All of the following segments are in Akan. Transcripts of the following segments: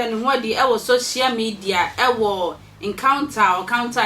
share no ho di social media encounter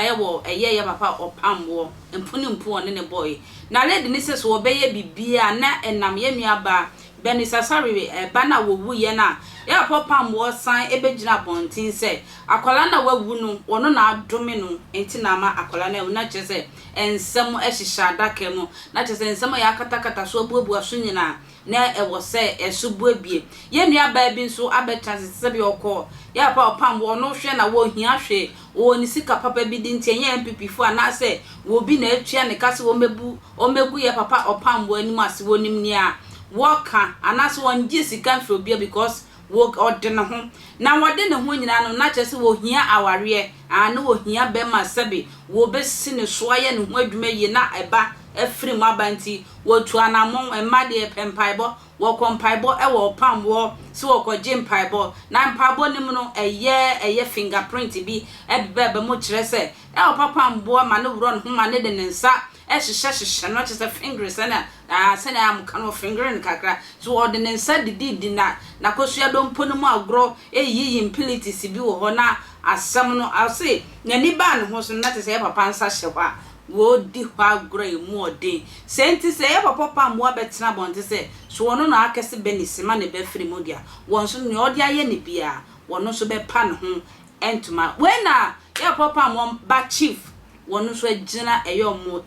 eye papa Opambour mpunimpu ne boy na lady ni se so obeye bibia na enam ye nuaba benisasare bana wowu ye na ya Opambour san ebegina bontin se akwala na wawu no wono na adome no enti na ma akwala na una chese ensem ehihya adaka mu na chese ensem ya katakata so buabu aso nyina na ewo se esubu abie ye nuaba bi nso abeta se bi okọ ya pa Opambour no hwe na wo hia hwe wo ni sika papa bi di ntie ye MPP fu ana se wo bi na atua ne kase wo megu ye papa Opambour ani mase wo nim ni a wo ka ana se won gi sika fro bia because wo odene ho na wode ne ho nyina no na chese wo hia aware ana wo hia be ma sebe wo be si ne so aye ne ho adwuma yi na eba afiri mu abanti wo tu anamon emade pempaibo wo kompaibo e wo Opambour si wo ko jimpaibo na mpaibo nim no eye fingerprint bi ebebe mo kire se e Opambour ma ne wuro no ho ma ne de nsa ehihye no chese fingers na sene am kan finger in kakra so ordinance didi na kosua do mpono mu agro eyi impurities bi wo ho na asam no ase nani ba ne ho so na chese papa nsa hye kwa wo di kwa agro emu ode senti se papa Opambour betena bonte se so wono na akese benisima ne be firi modia won so ne ode aye ne bia wono so be pa ne ho entuma when na Opambour ba chief wono so agina eyomo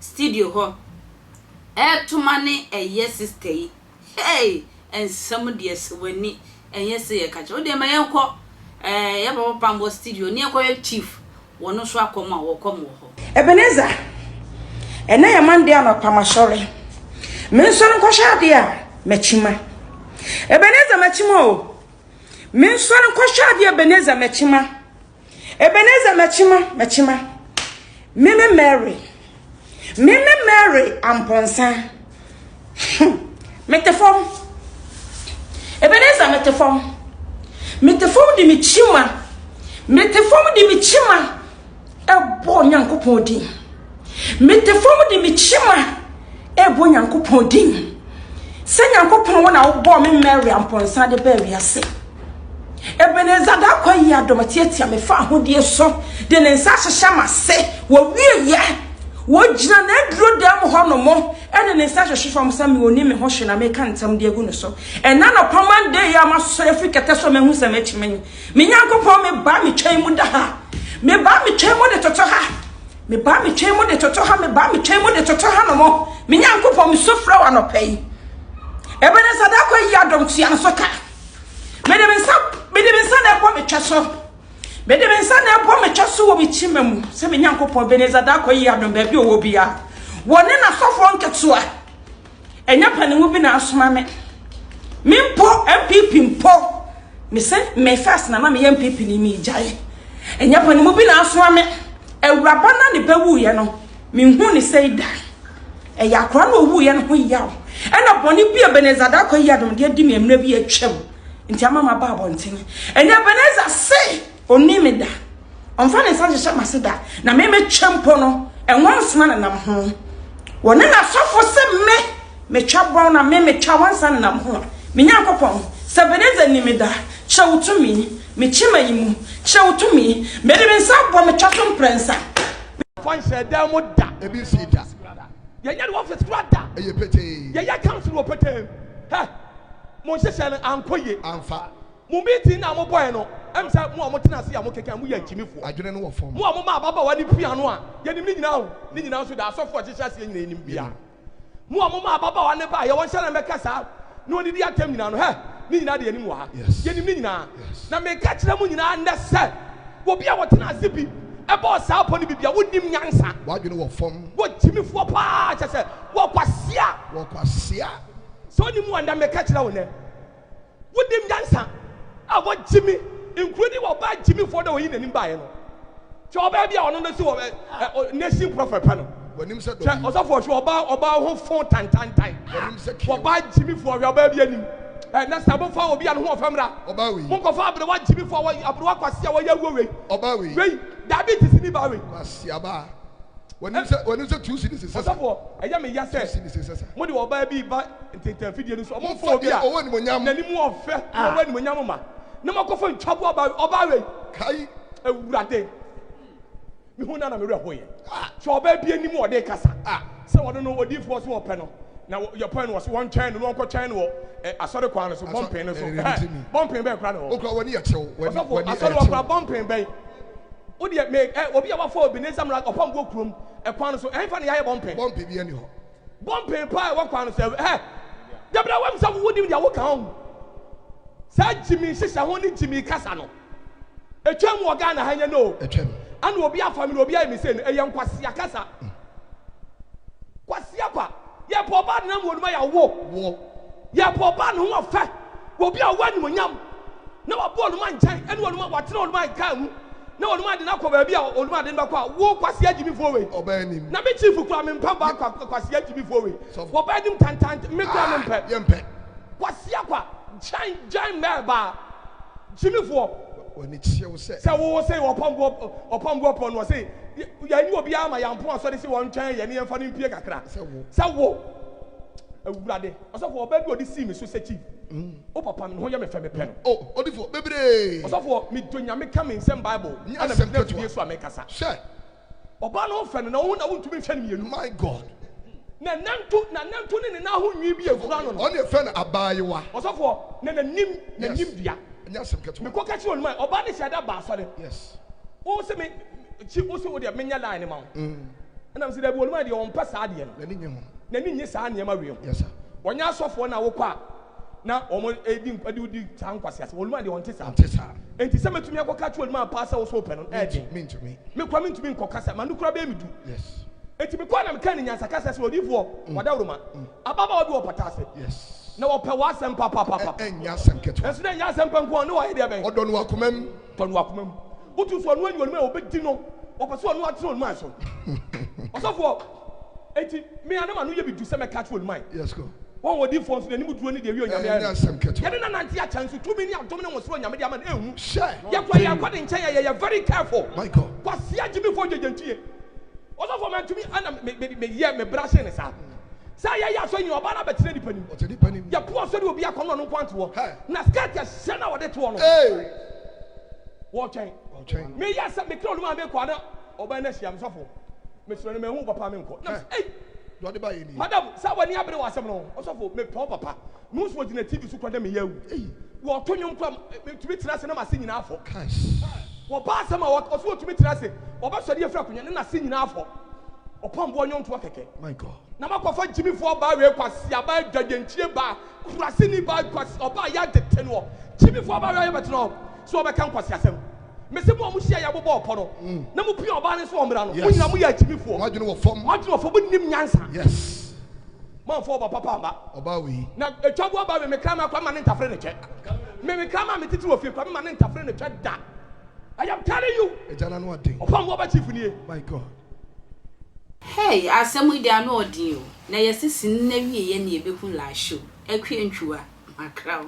studio ho tuma ne sister yi hey ensam de eswani se ye kache o de ma yenko ye papa Opambour studio ne ye chief wono so akoma wo komo ho Ebenezer ena ya mande anopa masore me nso nko hwade a machima Ebenezer machima o me nso nko hwade Ebenezer machima Meme Mary amponsa metefom Ebenezer metefom di michima ebo nyankopon din metefom di michima ebo nyankopon din se nyankopon wona wo bo me Mary amponsa de ba wiase Ebenezer da kwa yi adomatiatia me fa ahodie so de ne nsa hyehya mase wo wiye wo gina na aduro da mo ho no mo ene ne nsa hyehye fam sam me oni me ho hwe na me kan tam de agu no so ena no pamande ya maso afrikete so me hu sam achimen me nyankopon me ba me twan mu da ha me ba me twan mu de toto ha me ba me twan mu de toto ha no mo me nyankopon me sofra wa no pai Ebenezer da kwa yi adomtia so ka me de mensa na ebo me twaso wo bichimam se me nyankopon Ebenezer da koyi adom ba bi owo bia wone na sofo nketua enya pane wo bi na asoma me mimpo MPP mpo me se me first na me MPP ni mi jaye enya pane wo bi na asoma me ewuraba na ne bawu ye no me hu ni seida eya akwa na owu ye no ho yawo ena boni bi Ebenezer da koyi adom de di me emra bi atwam nti amama ba bonten enya Ebenezer say onimida onfa ne sanje shama seda na me twempo no enwan sona na nam ho wona na sofo se me twabon na me twa wansa na nam ho me nyankopon se Ebenezer nimida chewutumi me chima yimu chewutumi me de me nsa bo me twaso prensa fon se da mo da ebi si da ye nya wo fit da ye pete ye council wo pete ha mon hyehyɛ no ankoye amfa mo meeting na mo boy no em say mo tena se ya mo keke mo ya nkimifo adwene no wo fom mo ma baba wa ni pia no a ye nim ni nyina so da asofo hyehyɛ se nyina enim bia mo ma baba wa ne ba ye won hyɛ na meka sa no ni di atam nyina no he ni nyina de enim wa ha ye nim ni nyina na me ka kyerɛ mo nyina nda se wo bia wo tena se bi ebo sa apo ni bibia wo nim nyansa wa adwene wo fom wo nkimifo pa kyɛ se wo kwasia so ni mu anda me ka kyerɛ wo ne wodim dansa a wo jimi including wo ba jimi for the wo yi nanim ba ye no che oba bia ono no si wo nation prophet pa no wanim se do o so for sure oba ho fon tantantan wanim se wo ba jimi for we oba bia nim na sabo fa obi an ho ofamra oba we mo ko fa abre wa jimi for abre wa kwase wa ya we oba we diabetes ni ba we kwase ba wanim se 2 cities sesa so eya me ya se mo de oba bi ba ntenta fidie no so mo fo obi a owo ni monyam nanim wo fe owo ni monyam ma na makofo ntwabo oba we kai ewurade me hu na me re hoye so oba bi anim o de kasa se wo no odifo so wo pe no na your point was one chain no one chain wo asori kwa no so bumping no so bumping be kra no okra wani achew wani asori wa bumping be wo de me obi a wafo obi ne samra Opambour krom kwa no so fa ne ya bumping bi ani ho bumping pa wo kwa no so dabra wam sa wo dim dia wo kan ho sa jimi sisa ho ni jimi kasa no etwam wo ga na hanya no etwam ana obi afa me obi ayi me say eye nkwase akasa kwase apa ye poba na mo ma ya wo ye poba no ho fa obi a wa ni nyam na wa ball man nkyai ene wo ma watena wo man kan mu na wo ma de na ko ba bia wo ma de ba ko wo kwase agimi fo we oba anim na me chief kwa me mpa ba kwase agimi fo we wo ba dim tantan me kwa me mpa ye mpa kwase akwa giant me ba jimi fo wani chew se wo say Opambour pon wo say ya ni obi ama ya mpo aso de se won twan ye ne yemfa no mpie kakra se wo awurade osofo oba bi odi see me so se chief o papa me ho ye me fe me pe no odifo bebre osofo me donya me ka me nsem bible ana me na Yesu amekasa she oba no fe no na wo ntumi hwe ne yenu my god na nantu ne na ho nwi bi efura no on e fe na abayewa osofo na nim dia nyasem keto me ko ka chi onuma oba ne sia da ba so de yes o se me chi o se o de menya line ma na me se da bi onuma de on pa sa de no na ni nye sa niam awie yes sir wonya asofo na wo kwa na omo edi tankwase ase onuma de on te sa enti se metumi akoka chi onuma pa sa wo so pe no me kwa mentumi nkokasa ma nukura be medu yes enti me kwa na me kan nyansa kasa se odifo wadawroma ababa obi opatase yes na wo pe wasem papa enya sem keto enso na enya sem panko no wa hede ben odo no akomam utu so no anwonu me obedi no opeso no atino no man so osofo enti me anama no ye bidu se me catch wonu man yes go won wodi fon so ni muduro ni de wi onyame ya enya sem keto ye na nanti a chance tu me ni adom ne wosoro onyame de ama na ehu share ye kwa ye akode nchen ye very careful my god kwase agimi fo jejentie osofo man tumi ana me brashe ne sa sa ya so yin oba na betre di panim ya po so de obi akono no kwanto wo na skirt ya se na wode to wo no wo chen me ya sa me kro ma be kwa na oba na hia msofo me soro me hu papa me nko na do de ba ye ni madam sa wani abere wasem no osofo me po papa no so di na tv so kwada me yawu wo to nyum kwa me tumi tira se na ma se nyina afo wo ba se ma wo so tumi tira se oba so de afra kunya na se nyina afo Opambour nyonto keke my god na makofa jimi fo ba we kwase aba dwagentie ba kurase ni ba kwase oba ya tete no jimi fo ba we betno so oba kan kwase asem mese mo hia ya bobo opo no na mo pia oba ne so omra no mo nyina mo ya jimi fo madwene wo fom bo nim nyansa yes man fo oba papa ba oba we na etwabo oba we me krama kwa ma ne ntafre ne che me krama me titi wo fie kwa ma ne ntafre ne che da I am telling you ejana no ade Opambour ba chief ni my god hey asemu dia no odin o na yesisi nna wie ye na ebeku la show akwe ntwa makraw